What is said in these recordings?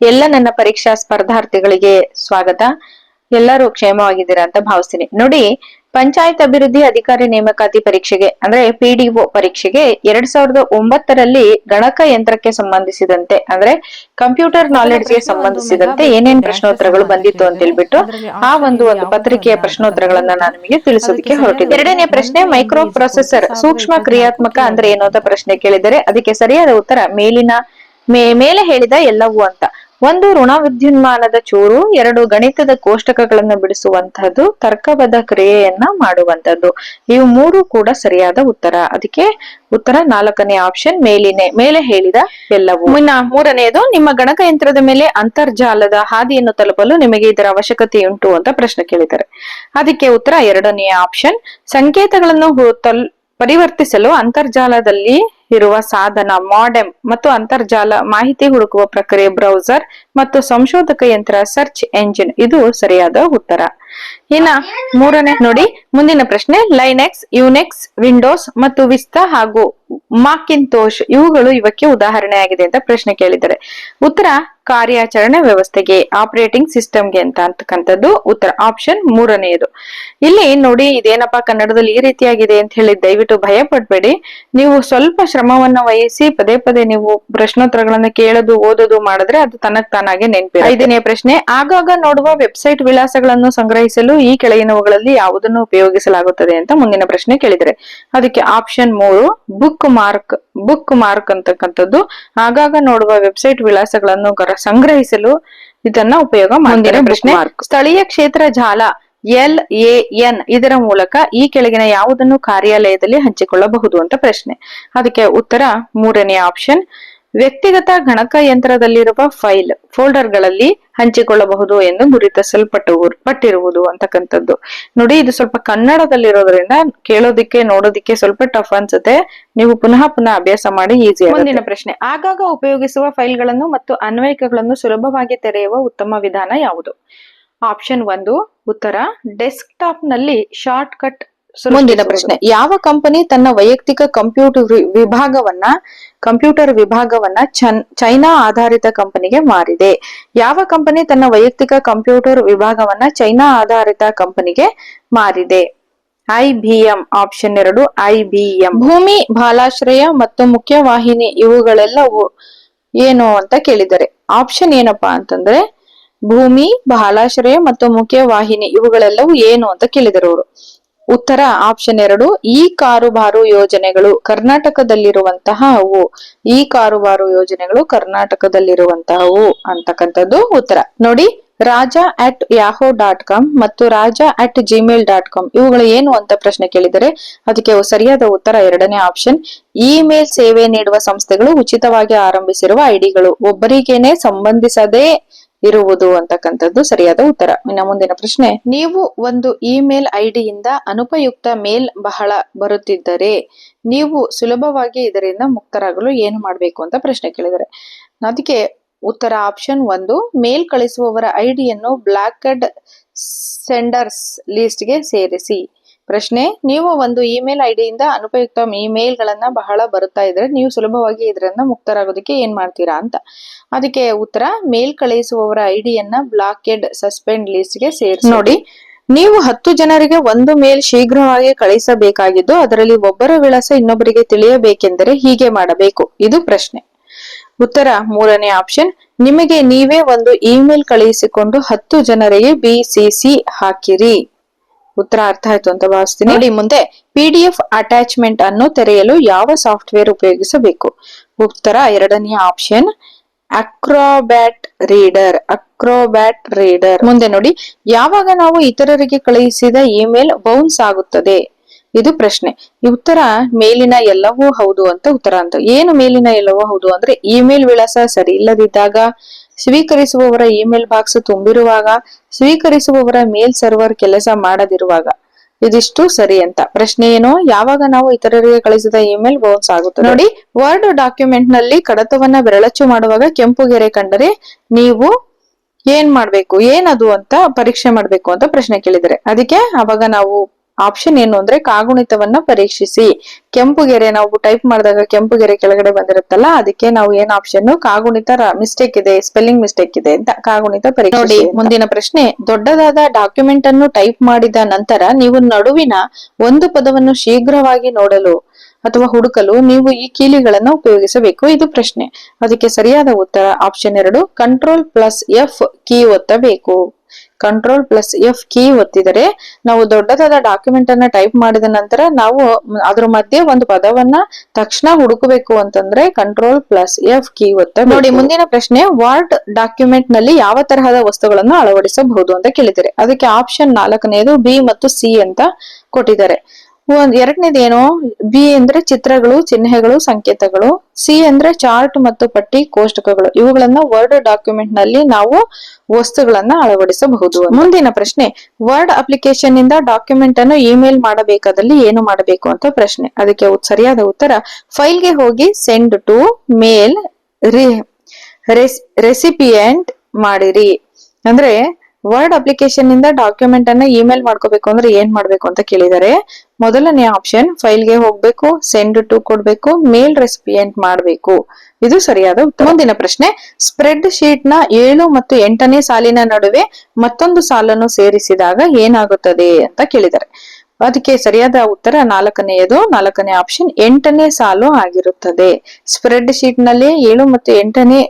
ಎಲ್ಲ ನನ್ನ ಪರೀಕ್ಷಾ ಸ್ಪರ್ಧಾರ್ಥಿಗಳಿಗೆ ಸ್ವಾಗತ. ಎಲ್ಲರೂ ಕ್ಷೇಮವಾಗಿದ್ದೀರಾ ಅಂತ ಭಾವಿಸ್ತೀನಿ. ನೋಡಿ, ಪಂಚಾಯತ್ ಅಭಿವೃದ್ಧಿ ಅಧಿಕಾರಿ ನೇಮಕಾತಿ ಪರೀಕ್ಷೆಗೆ ಅಂದ್ರೆ PDO ಪರೀಕ್ಷೆಗೆ 2009ರಲ್ಲಿ ಗಣಕಯಂತ್ರಕ್ಕೆ ಸಂಬಂಧಿಸಿದಂತೆ ಅಂದ್ರೆ ಕಂಪ್ಯೂಟರ್ ನಾಲೆಡ್ಜ್ಗೆ ಸಂಬಂಧಿಸಿದಂತೆ ಏನೇನ್ ಪ್ರಶ್ನೋತ್ತರಗಳು ಬಂದಿತ್ತು ಅಂತ ಹೇಳ್ಬಿಟ್ಟು ಆ ಒಂದು ಪತ್ರಿಕೆಯ ಪ್ರಶ್ನೋತ್ತರಗಳನ್ನ ನಾನು ನಿಮಗೆ ತಿಳಿಸೋದಕ್ಕೆ ಹೊರಟಿದ್ದೆ. ಎರಡನೇ ಪ್ರಶ್ನೆ, ಮೈಕ್ರೋ ಪ್ರೊಸೆಸರ್ ಸೂಕ್ಷ್ಮ ಕ್ರಿಯಾತ್ಮಕ ಅಂದ್ರೆ ಏನು ಅಂತ ಪ್ರಶ್ನೆ ಕೇಳಿದರೆ ಅದಕ್ಕೆ ಸರಿಯಾದ ಉತ್ತರ ಮೇಲೆ ಹೇಳಿದ ಎಲ್ಲವೂ ಅಂತ. ಒಂದು ಋಣ ವಿದ್ಯುನ್ಮಾನದ ಚೂರು, ಎರಡು ಗಣಿತದ ಕೋಷ್ಟಕಗಳನ್ನ ಬಿಡಿಸುವಂತಹದ್ದು, ತರ್ಕಬದ್ಧ ಕ್ರಿಯೆಯನ್ನ ಮಾಡುವಂತದ್ದು. ಇವು ಮೂರು ಕೂಡ ಸರಿಯಾದ ಉತ್ತರ. ಅದಕ್ಕೆ ಉತ್ತರ 4ನೇ ಆಪ್ಷನ್ ಮೇಲೆ ಹೇಳಿದ ಎಲ್ಲವೂ. ಮೂರನೆಯದು, ನಿಮ್ಮ ಗಣಕಯಂತ್ರದ ಮೇಲೆ ಅಂತರ್ಜಾಲದ ಹಾದಿಯನ್ನು ತಲುಪಲು ನಿಮಗೆ ಇದರ ಅವಶ್ಯಕತೆ ಉಂಟು ಅಂತ ಪ್ರಶ್ನೆ ಕೇಳಿದ್ದಾರೆ. ಅದಕ್ಕೆ ಉತ್ತರ 2ನೇ ಆಪ್ಷನ್. ಸಂಕೇತಗಳನ್ನು ಪರಿವರ್ತಿಸಲು ಅಂತರ್ಜಾಲದಲ್ಲಿ ಇರುವ ಸಾಧನ ಮಾಡೆಮ್ ಮತ್ತು ಅಂತರ್ಜಾಲ ಮಾಹಿತಿ ಹುಡುಕುವ ಪ್ರಕ್ರಿಯೆ ಬ್ರೌಸರ್ ಮತ್ತು ಸಂಶೋಧಕ ಯಂತ್ರ ಸರ್ಚ್ ಎಂಜಿನ್. ಇದು ಸರಿಯಾದ ಉತ್ತರ. ಇನ್ನ ಮೂರನೇ ನೋಡಿ, ಮುಂದಿನ ಪ್ರಶ್ನೆ, ಲೈನೆಕ್ಸ್, ಯುನೆಕ್ಸ್, ವಿಂಡೋಸ್ ಮತ್ತು ವಿಸ್ತಾ ಹಾಗೂ ಮಾಕಿಂತೋಶ್ ಇವುಗಳು ಇವಕ್ಕೆ ಉದಾಹರಣೆಯಾಗಿದೆ ಅಂತ ಪ್ರಶ್ನೆ ಕೇಳಿದ್ದಾರೆ. ಉತ್ತರ ಕಾರ್ಯಾಚರಣೆ ವ್ಯವಸ್ಥೆಗೆ, ಆಪರೇಟಿಂಗ್ ಸಿಸ್ಟಮ್ಗೆ ಅಂತಕ್ಕಂಥದ್ದು ಉತ್ತರ ಆಪ್ಷನ್ 3ನೇದು. ಇಲ್ಲಿ ನೋಡಿ, ಇದೇನಪ್ಪಾ ಕನ್ನಡದಲ್ಲಿ ಈ ರೀತಿಯಾಗಿದೆ ಅಂತ ಹೇಳಿ ದಯವಿಟ್ಟು ಭಯ ಪಡ್ಬೇಡಿ. ನೀವು ಸ್ವಲ್ಪ ಶ್ರಮವನ್ನ ವಹಿಸಿ ಪದೇ ಪದೇ ನೀವು ಪ್ರಶ್ನೋತ್ತರಗಳನ್ನ ಕೇಳೋದು ಓದೋದು ಮಾಡಿದ್ರೆ ಅದು ತನಕ್ ತಾನಾಗೆ ನೆನಪಿ. 5ನೇ ಪ್ರಶ್ನೆ, ಆಗಾಗ ನೋಡುವ ವೆಬ್ಸೈಟ್ ವಿಳಾಸಗಳನ್ನು ಸಂಗ್ರಹಿಸಲು ಈ ಕೆಳಗಿನವುಗಳಲ್ಲಿ ಯಾವುದನ್ನು ಉಪಯೋಗಿಸಲಾಗುತ್ತದೆ ಅಂತ ಮುಂದಿನ ಪ್ರಶ್ನೆ ಕೇಳಿದರೆ ಅದಕ್ಕೆ ಆಪ್ಷನ್ 3 ಬುಕ್ ಮಾರ್ಕ್ ಅಂತಕ್ಕಂಥದ್ದು ಆಗಾಗ ನೋಡುವ ವೆಬ್ಸೈಟ್ ವಿಳಾಸಗಳನ್ನು ಸಂಗ್ರಹಿಸಲು ಇದನ್ನ ಉಪಯೋಗ. ಮುಂದಿನ ಪ್ರಶ್ನೆ, ಸ್ಥಳೀಯ ಕ್ಷೇತ್ರ ಜಾಲ LAN ಇದರ ಮೂಲಕ ಈ ಕೆಳಗಿನ ಯಾವುದನ್ನು ಕಾರ್ಯಾಲಯದಲ್ಲಿ ಹಂಚಿಕೊಳ್ಳಬಹುದು ಅಂತ ಪ್ರಶ್ನೆ. ಅದಕ್ಕೆ ಉತ್ತರ 3ನೇ ಆಪ್ಷನ್. ವ್ಯಕ್ತಿಗತ ಗಣಕಯಂತ್ರದಲ್ಲಿರುವ ಫೋಲ್ಡರ್ಗಳಲ್ಲಿ ಹಂಚಿಕೊಳ್ಳಬಹುದು ಎಂದು ಗುರುತಿಸಲ್ಪಟ್ಟಿರುವುದು ಅಂತಕ್ಕಂಥದ್ದು. ನೋಡಿ, ಇದು ಸ್ವಲ್ಪ ಕನ್ನಡದಲ್ಲಿರೋದ್ರಿಂದ ಕೇಳೋದಿಕ್ಕೆ ನೋಡೋದಿಕ್ಕೆ ಸ್ವಲ್ಪ ಟಫ್ ಅನ್ಸುತ್ತೆ. ನೀವು ಪುನಃ ಅಭ್ಯಾಸ ಮಾಡಿ ಈಸಿ. ಮುಂದಿನ ಪ್ರಶ್ನೆ, ಆಗಾಗ ಉಪಯೋಗಿಸುವ ಫೈಲ್ಗಳನ್ನು ಮತ್ತು ಅನ್ವಯಿಕಗಳನ್ನು ಸುಲಭವಾಗಿ ತೆರೆಯುವ ಉತ್ತಮ ವಿಧಾನ ಯಾವುದು? ಆಪ್ಷನ್ 1 ಉತ್ತರ ಡೆಸ್ಕ್ಟಾಪ್ ನಲ್ಲಿ ಶಾರ್ಟ್ ಕಟ್. ಮುಂದಿನ ಪ್ರಶ್ನೆ, ಯಾವ ಕಂಪನಿ ತನ್ನ ವೈಯಕ್ತಿಕ ಕಂಪ್ಯೂಟರ್ ವಿಭಾಗವನ್ನ ಚೈನಾ ಆಧಾರಿತ ಕಂಪನಿಗೆ ಮಾರಿದೆ? ಯಾವ ಕಂಪನಿ ತನ್ನ ವೈಯಕ್ತಿಕ ಕಂಪ್ಯೂಟರ್ ವಿಭಾಗವನ್ನ ಚೈನಾ ಆಧಾರಿತ ಕಂಪನಿಗೆ ಮಾರಿದೆ? IBM. Option 2 IBM. ಭೂಮಿ, ಬಾಲಾಶ್ರಯ ಮತ್ತು ಮುಖ್ಯವಾಹಿನಿ ಇವುಗಳೆಲ್ಲವೂ ಏನು ಅಂತ ಕೇಳಿದರೆ ಆಪ್ಷನ್ ಏನಪ್ಪಾ ಅಂತಂದ್ರೆ ಭೂಮಿ, ಬಾಲಾಶ್ರಯ ಮತ್ತು ಮುಖ್ಯವಾಹಿನಿ ಇವುಗಳೆಲ್ಲವೂ ಏನು ಅಂತ ಕೇಳಿದರು ಅವರು. ಉತ್ತರ ಆಪ್ಷನ್ 2 ಈ ಕಾರುಬಾರು ಯೋಜನೆಗಳು ಕರ್ನಾಟಕದಲ್ಲಿರುವಂತಹವು. ಈ ಕಾರುಬಾರು ಯೋಜನೆಗಳು ಕರ್ನಾಟಕದಲ್ಲಿರುವಂತಹವು ಅಂತಕ್ಕಂಥದ್ದು ಉತ್ತರ. ನೋಡಿ, raja@yahoo.com ಮತ್ತು raja@gmail.com ಇವುಗಳು ಏನು ಅಂತ ಪ್ರಶ್ನೆ ಕೇಳಿದರೆ ಅದಕ್ಕೆ ಸರಿಯಾದ ಉತ್ತರ 2ನೇ ಆಪ್ಷನ್. ಇಮೇಲ್ ಸೇವೆ ನೀಡುವ ಸಂಸ್ಥೆಗಳು ಉಚಿತವಾಗಿ ಆರಂಭಿಸಿರುವ ಐಡಿಗಳು, ಒಬ್ಬರಿಗೇನೆ ಸಂಬಂಧಿಸದೇ ಇರುವುದು ಅಂತಕ್ಕಂಥದ್ದು ಸರಿಯಾದ ಉತ್ತರ. ಇನ್ನು ಮುಂದಿನ ಪ್ರಶ್ನೆ, ನೀವು ಒಂದು ಇಮೇಲ್ ಐಡಿಯಿಂದ ಅನುಪಯುಕ್ತ ಮೇಲ್ ಬಹಳ ಬರುತ್ತಿದ್ದರೆ ನೀವು ಸುಲಭವಾಗಿ ಇದರಿಂದ ಮುಕ್ತರಾಗಲು ಏನು ಮಾಡಬೇಕು ಅಂತ ಪ್ರಶ್ನೆ ಕೇಳಿದರೆ ಅದಕ್ಕೆ ಉತ್ತರ ಆಪ್ಷನ್ 1 ಮೇಲ್ ಕಳಿಸುವವರ ಐಡಿಯನ್ನು ಬ್ಲಾಕ್ಡ್ ಸೆಂಡರ್ಸ್ ಲಿಸ್ಟ್ಗೆ ಸೇರಿಸಿ. ಪ್ರಶ್ನೆ, ನೀವು ಒಂದು ಇಮೇಲ್ ಐಡಿಯಿಂದ ಅನುಪಯುಕ್ತ ಇಮೇಲ್ ಗಳನ್ನ ಬಹಳ ಬರುತ್ತಾ ಇದ್ರೆ ನೀವು ಸುಲಭವಾಗಿ ಇದರಿಂದ ಮುಕ್ತರಾಗೋದಕ್ಕೆ ಏನ್ ಮಾಡ್ತೀರಾ ಅಂತ. ಅದಕ್ಕೆ ಉತ್ತರ ಮೇಲ್ ಕಳುಹಿಸುವವರ ಐಡಿಯನ್ನ ಬ್ಲಾಕೆಡ್ ಸಸ್ಪೆಂಡ್ ಲಿಸ್ಟ್ ಗೆ ಸೇರಿಸಿ. ನೋಡಿ, ನೀವು 10 ಜನರಿಗೆ ಒಂದು ಮೇಲ್ ಶೀಘ್ರವಾಗಿ ಕಳಿಸಬೇಕಾಗಿದ್ದು ಅದರಲ್ಲಿ ಒಬ್ಬರ ವಿಳಾಸ ಇನ್ನೊಬ್ಬರಿಗೆ ತಿಳಿಯಬೇಕೆಂದರೆ ಹೀಗೆ ಮಾಡಬೇಕು. ಇದು ಪ್ರಶ್ನೆ. ಉತ್ತರ 3ನೇ ಆಪ್ಷನ್. ನಿಮಗೆ ನೀವೇ ಒಂದು ಇಮೇಲ್ ಕಳುಹಿಸಿಕೊಂಡು 10 ಜನರಿಗೆ BCC ಹಾಕಿರಿ. ಉತ್ತರ ಅರ್ಥ ಆಯ್ತು ಅಂತ ಭಾವಿಸ್ತೀನಿ. ನೋಡಿ, ಮುಂದೆ PDF ಅಟ್ಯಾಚ್ಮೆಂಟ್ ಅನ್ನು ತೆರೆಯಲು ಯಾವ ಸಾಫ್ಟ್ವೇರ್ ಉಪಯೋಗಿಸಬೇಕು? ಉತ್ತರ 2ನೇ ಆಪ್ಷನ್ ಅಕ್ರೋಬ್ಯಾಟ್ ರೀಡರ್. ಮುಂದೆ ನೋಡಿ, ಯಾವಾಗ ನಾವು ಇತರರಿಗೆ ಕಳುಹಿಸಿದ ಇಮೇಲ್ ಬೌನ್ಸ್ ಆಗುತ್ತದೆ? ಇದು ಪ್ರಶ್ನೆ. ಉತ್ತರ ಮೇಲಿನ ಎಲ್ಲವೂ ಹೌದು ಅಂತ ಉತ್ತರ ಅಂತ. ಏನು ಮೇಲಿನ ಎಲ್ಲವೂ ಹೌದು ಅಂದ್ರೆ ಇಮೇಲ್ ವಿಳಾಸ ಸರಿ ಇಲ್ಲದಿದ್ದಾಗ, ಸ್ವೀಕರಿಸುವವರ ಇಮೇಲ್ ಬಾಕ್ಸ್ ತುಂಬಿರುವಾಗ, ಸ್ವೀಕರಿಸುವವರ ಮೇಲ್ ಸರ್ವರ್ ಕೆಲಸ ಮಾಡದಿರುವಾಗ. ಇದಿಷ್ಟು ಸರಿ ಅಂತ. ಪ್ರಶ್ನೆ ಏನು? ಯಾವಾಗ ನಾವು ಇತರರಿಗೆ ಕಳಿಸಿದ ಇಮೇಲ್ ಬೌನ್ಸ್ ಆಗುತ್ತದೆ. ನೋಡಿ, ವರ್ಡ್ ಡಾಕ್ಯುಮೆಂಟ್ ನಲ್ಲಿ ಕಡತವನ್ನ ಬೆರಳಚ್ಚು ಮಾಡುವಾಗ ಕೆಂಪು ಗೆರೆ ಕಂಡರೆ ನೀವು ಏನ್ ಮಾಡ್ಬೇಕು, ಏನದು ಅಂತ ಪರೀಕ್ಷೆ ಮಾಡ್ಬೇಕು ಅಂತ ಪ್ರಶ್ನೆ ಕೇಳಿದರೆ ಅದಕ್ಕೆ ಅವಾಗ ನಾವು ಆಪ್ಷನ್ ಏನು ಅಂದ್ರೆ ಕಾಗುಣಿತವನ್ನ ಪರೀಕ್ಷಿಸಿ. ಕೆಂಪು ಗೆರೆ ನಾವು ಟೈಪ್ ಮಾಡಿದಾಗ ಕೆಂಪು ಗೆರೆ ಕೆಳಗಡೆ ಬಂದಿರುತ್ತಲ್ಲ, ಅದಕ್ಕೆ ನಾವು ಏನ್ ಆಪ್ಷನ್ ಕಾಗುಣಿತ ಮಿಸ್ಟೇಕ್ ಇದೆ, ಸ್ಪೆಲ್ಲಿಂಗ್ ಮಿಸ್ಟೇಕ್ ಇದೆ ಅಂತ ಕಾಗುಣಿತ ಪರೀಕ್ಷಿಸಿ. ನೋಡಿ ಮುಂದಿನ ಪ್ರಶ್ನೆ, ದೊಡ್ಡದಾದ ಡಾಕ್ಯುಮೆಂಟ್ ಅನ್ನು ಟೈಪ್ ಮಾಡಿದ ನಂತರ ನೀವು ನಡುವಿನ ಒಂದು ಪದವನ್ನು ಶೀಘ್ರವಾಗಿ ನೋಡಲು ಅಥವಾ ಹುಡುಕಲು ನೀವು ಈ ಕೀಲಿಗಳನ್ನು ಉಪಯೋಗಿಸಬೇಕು. ಇದು ಪ್ರಶ್ನೆ. ಅದಕ್ಕೆ ಸರಿಯಾದ ಉತ್ತರ ಆಪ್ಷನ್ 2, Ctrl+F ಕೀ ಒತ್ತಬೇಕು. Ctrl+F ಕೀ ಒತ್ತಿದರೆ ನಾವು ದೊಡ್ಡದಾದ ಡಾಕ್ಯುಮೆಂಟ್ ಅನ್ನ ಟೈಪ್ ಮಾಡಿದ ನಂತರ ನಾವು ಅದ್ರ ಮಧ್ಯೆ ಒಂದು ಪದವನ್ನ ತಕ್ಷಣ ಹುಡುಕಬೇಕು ಅಂತಂದ್ರೆ Ctrl+F ಕೀ ಒತ್ತಬೇಕು. ನೋಡಿ ಮುಂದಿನ ಪ್ರಶ್ನೆ, ವರ್ಡ್ ಡಾಕ್ಯುಮೆಂಟ್ ನಲ್ಲಿ ಯಾವ ತರಹದ ವಸ್ತುಗಳನ್ನು ಅಳವಡಿಸಬಹುದು ಅಂತ ಕೇಳಿದರೆ ಅದಕ್ಕೆ ಆಪ್ಷನ್ 4ನೇದು ಬಿ ಮತ್ತು ಸಿ ಅಂತ ಕೊಟ್ಟಿದ್ದಾರೆ. ಎರಡನೇದೇನು, ಬಿ ಅಂದ್ರೆ ಚಿತ್ರಗಳು, ಚಿಹ್ನೆಗಳು, ಸಂಕೇತಗಳು. ಸಿ ಅಂದ್ರೆ ಚಾರ್ಟ್ ಮತ್ತು ಪಟ್ಟಿ, ಕೋಷ್ಟಕಗಳು. ಇವುಗಳನ್ನ ವರ್ಡ್ ಡಾಕ್ಯುಮೆಂಟ್ ನಲ್ಲಿ ನಾವು ವಸ್ತುಗಳನ್ನ ಅಳವಡಿಸಬಹುದು. ಮುಂದಿನ ಪ್ರಶ್ನೆ, ವರ್ಡ್ ಅಪ್ಲಿಕೇಶನ್ ಇಂದ ಡಾಕ್ಯುಮೆಂಟ್ ಅನ್ನು ಇಮೇಲ್ ಮಾಡಬೇಕಾದಲ್ಲಿ ಏನು ಮಾಡಬೇಕು ಅಂತ ಪ್ರಶ್ನೆ. ಅದಕ್ಕೆ ಸರಿಯಾದ ಉತ್ತರ, ಫೈಲ್ಗೆ ಹೋಗಿ ಸೆಂಡ್ ಟು ಮೇಲ್ ರೆಸಿಪಿಯೆಂಟ್ ಮಾಡಿರಿ. ಅಂದ್ರೆ ವರ್ಡ್ ಅಪ್ಲಿಕೇಶನ್ ಇಂದ ಡಾಕ್ಯುಮೆಂಟ್ ಅನ್ನ ಇಮೇಲ್ ಮಾಡ್ಕೋಬೇಕು ಅಂದ್ರೆ ಏನ್ ಮಾಡ್ಬೇಕು ಅಂತ ಕೇಳಿದರೆ ಮೊದಲನೇ ಆಪ್ಷನ್ ಫೈಲ್ಗೆ ಹೋಗ್ಬೇಕು, ಸೆಂಡ್ ಟು ಕೊಡ್ಬೇಕು, ಮೇಲ್ ರೆಸಿಪಿಯೆಂಟ್ ಮಾಡ್ಬೇಕು. ಇದು ಸರಿಯಾದ ಉತ್ತರ. ಮುಂದಿನ ಪ್ರಶ್ನೆ, ಸ್ಪ್ರೆಡ್ ಶೀಟ್ ನ 7 ಮತ್ತು 8ನೇ ಸಾಲಿನ ನಡುವೆ ಮತ್ತೊಂದು ಸಾಲನ್ನು ಸೇರಿಸಿದಾಗ ಏನಾಗುತ್ತದೆ ಅಂತ ಕೇಳಿದರೆ ಅದಕ್ಕೆ ಸರಿಯಾದ ಉತ್ತರ 4ನೇ ಆಪ್ಷನ್ 8ನೇ ಸಾಲು ಆಗಿರುತ್ತದೆ. ಸ್ಪ್ರೆಡ್ ಶೀಟ್ ನಲ್ಲಿ 7 ಮತ್ತು 8ನೇ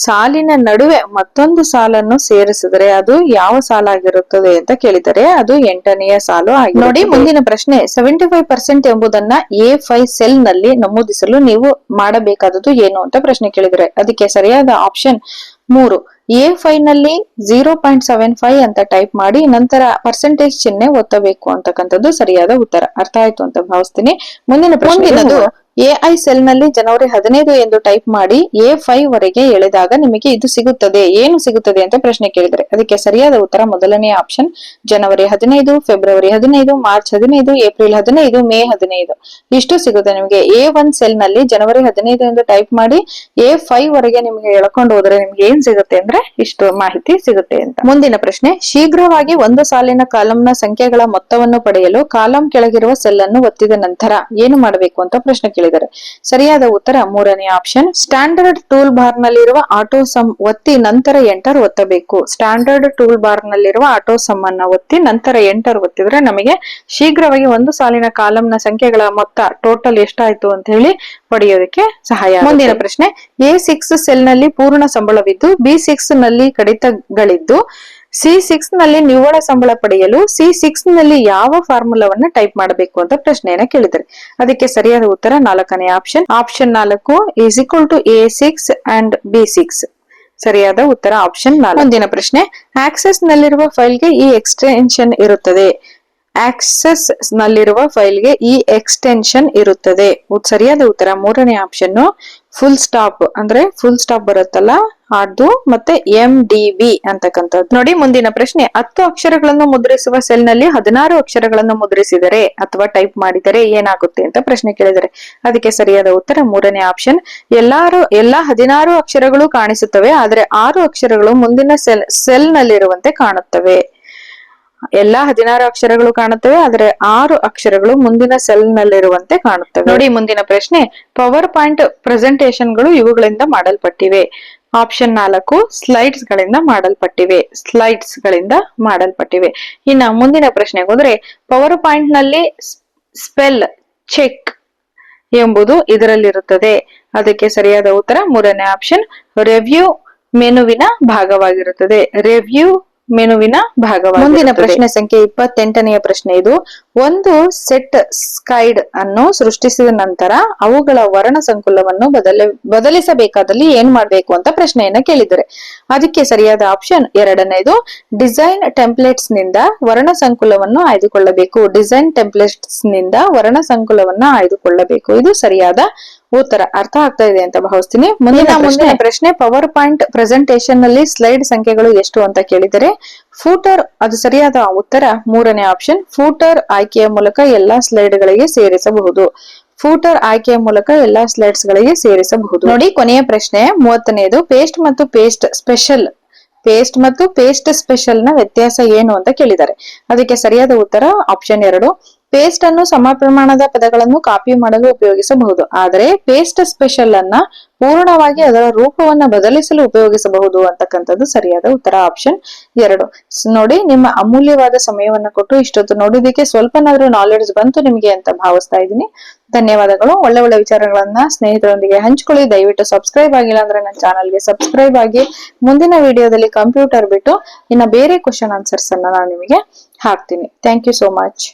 ಸಾಲಿನ ನಡುವೆ ಮತ್ತೊಂದು ಸಾಲನ್ನು ಸೇರಿಸಿದರೆ ಅದು ಯಾವ ಸಾಲಾಗಿರುತ್ತದೆ ಅಂತ ಕೇಳಿದರೆ ಅದು 8ನೆಯ ಸಾಲು ಆಗಿ. ನೋಡಿ ಮುಂದಿನ ಪ್ರಶ್ನೆ, 75% ಎಂಬುದನ್ನ A5 ಸೆಲ್ ನಲ್ಲಿ ನಮೂದಿಸಲು ನೀವು ಮಾಡಬೇಕಾದದ್ದು ಏನು ಅಂತ ಪ್ರಶ್ನೆ ಕೇಳಿದರೆ ಅದಕ್ಕೆ ಸರಿಯಾದ ಆಪ್ಷನ್ 3, A5 ನಲ್ಲಿ 0.75 ಅಂತ ಟೈಪ್ ಮಾಡಿ ನಂತರ ಪರ್ಸೆಂಟೇಜ್ ಚಿಹ್ನೆ ಒತ್ತಬೇಕು ಅಂತಕ್ಕಂಥದ್ದು ಸರಿಯಾದ ಉತ್ತರ. ಅರ್ಥ ಆಯ್ತು ಅಂತ ಭಾವಿಸ್ತೀನಿ. ಮುಂದಿನದು AI ಸೆಲ್ ನಲ್ಲಿ ಜನವರಿ 15 ಎಂದು ಟೈಪ್ ಮಾಡಿ A5 ವರೆಗೆ ಎಳೆದಾಗ ನಿಮಗೆ ಇದು ಸಿಗುತ್ತದೆ. ಏನು ಸಿಗುತ್ತದೆ ಅಂತ ಪ್ರಶ್ನೆ ಕೇಳಿದ್ರೆ ಅದಕ್ಕೆ ಸರಿಯಾದ ಉತ್ತರ ಮೊದಲನೇ ಆಪ್ಷನ್ ಜನವರಿ 15, ಫೆಬ್ರವರಿ 15, ಮಾರ್ಚ್ 15, ಏಪ್ರಿಲ್ 15, ಮೇ 15 ಇಷ್ಟು ಸಿಗುತ್ತೆ ನಿಮಗೆ. A1 ಸೆಲ್ ನಲ್ಲಿ ಜನವರಿ 15 ಎಂದು ಟೈಪ್ ಮಾಡಿ A5 ವರೆಗೆ ನಿಮಗೆ ಎಳ್ಕೊಂಡು ಹೋದ್ರೆ ನಿಮ್ಗೆ ಏನ್ ಸಿಗುತ್ತೆ ಅಂದ್ರೆ ಇಷ್ಟು ಮಾಹಿತಿ ಸಿಗುತ್ತೆ ಅಂತ. ಮುಂದಿನ ಪ್ರಶ್ನೆ, ಶೀಘ್ರವಾಗಿ ಒಂದು ಸಾಲಿನ ಕಾಲಂನ ಸಂಖ್ಯೆಗಳ ಮೊತ್ತವನ್ನು ಪಡೆಯಲು ಕಾಲಂ ಕೆಳಗಿರುವ ಸೆಲ್ ಅನ್ನು ಒತ್ತಿದ ನಂತರ ಏನು ಮಾಡಬೇಕು ಅಂತ ಪ್ರಶ್ನೆ ಕೇಳಿದರೆ ಸರಿಯಾದ ಉತ್ತರ 3ನೇ ಆಪ್ಷನ್ ಸ್ಟ್ಯಾಂಡರ್ಡ್ ಟೂಲ್ ಬಾರ್ ನಲ್ಲಿರುವ ಆಟೋ ಸಮ್ ಒತ್ತಿ ನಂತರ ಎಂಟರ್ ಒತ್ತಬೇಕು. ಸ್ಟ್ಯಾಂಡರ್ಡ್ ಟೂಲ್ ಬಾರ್ ನಲ್ಲಿರುವ ಆಟೋ ಸಮ್ ಅನ್ನ ಒತ್ತಿ ನಂತರ ಎಂಟರ್ ಒತ್ತಿದ್ರೆ ನಮಗೆ ಶೀಘ್ರವಾಗಿ ಒಂದು ಸಾಲಿನ ಕಾಲಂನ ಸಂಖ್ಯೆಗಳ ಮೊತ್ತ ಟೋಟಲ್ ಎಷ್ಟಾಯ್ತು ಅಂತ ಹೇಳಿ ಪಡೆಯೋದಕ್ಕೆ ಸಹಾಯ. ಮುಂದಿನ ಪ್ರಶ್ನೆ, A6 ಸೆಲ್ ನಲ್ಲಿ ಪೂರ್ಣ ಸಂಬಳವಿದ್ದು B6 ನಲ್ಲಿ ಕಡಿತಗಳಿದ್ದು C6 ನಲ್ಲಿ ನಿವ್ವಳ ಸಂಬಳ ಪಡೆಯಲು C6 ನಲ್ಲಿ ಯಾವ ಫಾರ್ಮುಲಾವನ್ನ ಟೈಪ್ ಮಾಡಬೇಕು ಅಂತ ಪ್ರಶ್ನೆಯನ್ನ ಕೇಳಿದರೆ ಅದಕ್ಕೆ ಸರಿಯಾದ ಉತ್ತರ 4ನೇ ಆಪ್ಷನ್ 4 = A6 and B6 ಸರಿಯಾದ ಉತ್ತರ ಆಪ್ಷನ್ 4. ಮುಂದಿನ ಪ್ರಶ್ನೆ, ಆಕ್ಸೆಸ್ ನಲ್ಲಿರುವ ಫೈಲ್ಗೆ ಈ ಎಕ್ಸ್ಟೆನ್ಷನ್ ಇರುತ್ತದೆ. ಆಕ್ಸೆಸ್ ನಲ್ಲಿರುವ ಫೈಲ್ಗೆ ಈ ಎಕ್ಸ್ಟೆನ್ಷನ್ ಇರುತ್ತದೆ. ಸರಿಯಾದ ಉತ್ತರ 3ನೇ ಆಪ್ಷನ್ ಫುಲ್ ಸ್ಟಾಪ್. ಅಂದ್ರೆ ಫುಲ್ ಸ್ಟಾಪ್ ಬರುತ್ತಲ್ಲ ಅದು ಮತ್ತೆ MDV ಅಂತಕ್ಕಂಥದ್ದು. ನೋಡಿ ಮುಂದಿನ ಪ್ರಶ್ನೆ, 10 ಅಕ್ಷರಗಳನ್ನು ಮುದ್ರಿಸುವ ಸೆಲ್ ನಲ್ಲಿ 16 ಅಕ್ಷರಗಳನ್ನು ಮುದ್ರಿಸಿದರೆ ಅಥವಾ ಟೈಪ್ ಮಾಡಿದರೆ ಏನಾಗುತ್ತೆ ಅಂತ ಪ್ರಶ್ನೆ ಕೇಳಿದರೆ ಅದಕ್ಕೆ ಸರಿಯಾದ ಉತ್ತರ 3ನೇ ಆಪ್ಷನ್ ಎಲ್ಲಾ 16 ಅಕ್ಷರಗಳು ಕಾಣಿಸುತ್ತವೆ ಆದ್ರೆ 6 ಅಕ್ಷರಗಳು ಮುಂದಿನ ಸೆಲ್ ನಲ್ಲಿರುವಂತೆ ಕಾಣುತ್ತವೆ. ಎಲ್ಲಾ 16 ಅಕ್ಷರಗಳು ಕಾಣುತ್ತವೆ ಆದ್ರೆ 6 ಅಕ್ಷರಗಳು ಮುಂದಿನ ಸೆಲ್ ನಲ್ಲಿರುವಂತೆ ಕಾಣುತ್ತವೆ. ನೋಡಿ ಮುಂದಿನ ಪ್ರಶ್ನೆ, ಪವರ್ ಪಾಯಿಂಟ್ ಪ್ರೆಸೆಂಟೇಶನ್ ಗಳು ಇವುಗಳಿಂದ ಮಾಡಲ್ಪಟ್ಟಿವೆ. ಆಪ್ಷನ್ 4 ಸ್ಲೈಡ್ಸ್ ಗಳಿಂದ ಮಾಡಲ್ಪಟ್ಟಿವೆ. ಇನ್ನ ಮುಂದಿನ ಪ್ರಶ್ನೆಗೆ ಹೋದ್ರೆ ಪವರ್ ಪಾಯಿಂಟ್ ನಲ್ಲಿ ಸ್ಪೆಲ್ ಚೆಕ್ ಎಂಬುದು ಇದರಲ್ಲಿರುತ್ತದೆ. ಅದಕ್ಕೆ ಸರಿಯಾದ ಉತ್ತರ 3ನೇ ಆಪ್ಷನ್ ರಿವ್ಯೂ ಮೆನುವಿನ ಭಾಗವಾಗಿರುತ್ತದೆ. ಮುಂದಿನ ಪ್ರಶ್ನೆ ಸಂಖ್ಯೆ 28ನೆಯ ಪ್ರಶ್ನೆ ಇದು. ಒಂದು ಸೆಟ್ ಸ್ಕೈಡ್ ಅನ್ನು ಸೃಷ್ಟಿಸಿದ ನಂತರ ಅವುಗಳ ವರ್ಣ ಸಂಕುಲವನ್ನು ಬದಲಿಸಬೇಕಾದಲ್ಲಿ ಏನ್ ಮಾಡ್ಬೇಕು ಅಂತ ಪ್ರಶ್ನೆಯನ್ನ ಕೇಳಿದರೆ ಅದಕ್ಕೆ ಸರಿಯಾದ ಆಪ್ಷನ್ 2ನೇದು ಡಿಸೈನ್ ಟೆಂಪ್ಲೇಟ್ಸ್ ನಿಂದ ವರ್ಣ ಸಂಕುಲವನ್ನು ಆಯ್ದುಕೊಳ್ಳಬೇಕು. ಇದು ಸರಿಯಾದ ಉತ್ತರ. ಅರ್ಥ ಆಗ್ತಾ ಇದೆ ಅಂತ ಭಾವಿಸ್ತೀನಿ. ಮುಂದಿನ ಪ್ರಶ್ನೆ, ಪವರ್ ಪಾಯಿಂಟ್ ಪ್ರೆಸೆಂಟೇಶನ್ ನಲ್ಲಿ ಸ್ಲೈಡ್ ಸಂಖ್ಯೆಗಳು ಎಷ್ಟು ಅಂತ ಕೇಳಿದರೆ ಫೂಟರ್ ಅದು ಸರಿಯಾದ ಉತ್ತರ 3ನೇ ಆಪ್ಷನ್ ಫೂಟರ್ ಆಯ್ಕೆಯ ಮೂಲಕ ಎಲ್ಲಾ ಸ್ಲೈಡ್ ಗಳಿಗೆ ಸೇರಿಸಬಹುದು. ನೋಡಿ ಕೊನೆಯ ಪ್ರಶ್ನೆ 30ನೇದು ಪೇಸ್ಟ್ ಮತ್ತು ಪೇಸ್ಟ್ ಸ್ಪೆಷಲ್ ನ ವ್ಯತ್ಯಾಸ ಏನು ಅಂತ ಕೇಳಿದ್ದಾರೆ ಅದಕ್ಕೆ ಸರಿಯಾದ ಉತ್ತರ ಆಪ್ಷನ್ 2 ಪೇಸ್ಟ್ ಅನ್ನು ಸಮ ಪ್ರಮಾಣದ ಪದಗಳನ್ನು ಕಾಪಿ ಮಾಡಲು ಉಪಯೋಗಿಸಬಹುದು, ಆದರೆ ಪೇಸ್ಟ್ ಸ್ಪೆಷಲ್ ಅನ್ನ ಪೂರ್ಣವಾಗಿ ಅದರ ರೂಪವನ್ನ ಬದಲಿಸಲು ಉಪಯೋಗಿಸಬಹುದು ಅಂತಕ್ಕಂಥದ್ದು ಸರಿಯಾದ ಉತ್ತರ ಆಪ್ಷನ್ 2. ನೋಡಿ, ನಿಮ್ಮ ಅಮೂಲ್ಯವಾದ ಸಮಯವನ್ನ ಕೊಟ್ಟು ಇಷ್ಟೊತ್ತು ನೋಡೋದಕ್ಕೆ ಸ್ವಲ್ಪನಾದ್ರೂ ನಾಲೆಡ್ಜ್ ಬಂತು ನಿಮಗೆ ಅಂತ ಭಾವಿಸ್ತಾ ಇದ್ದೀನಿ. ಧನ್ಯವಾದಗಳು. ಒಳ್ಳೆ ಒಳ್ಳೆ ವಿಚಾರಗಳನ್ನ ಸ್ನೇಹಿತರೊಂದಿಗೆ ಹಂಚ್ಕೊಳ್ಳಿ. ದಯವಿಟ್ಟು ಸಬ್ಸ್ಕ್ರೈಬ್ ಆಗಿಲ್ಲ ಅಂದ್ರೆ ನನ್ನ ಚಾನಲ್ಗೆ ಸಬ್ಸ್ಕ್ರೈಬ್ ಆಗಿ. ಮುಂದಿನ ವಿಡಿಯೋದಲ್ಲಿ ಕಂಪ್ಯೂಟರ್ ಬಿಟ್ಟು ಇನ್ನ ಬೇರೆ ಕ್ವಶನ್ ಆನ್ಸರ್ಸ್ ಅನ್ನ ನಾನು ನಿಮಗೆ ಹಾಕ್ತೀನಿ. Thank you so much.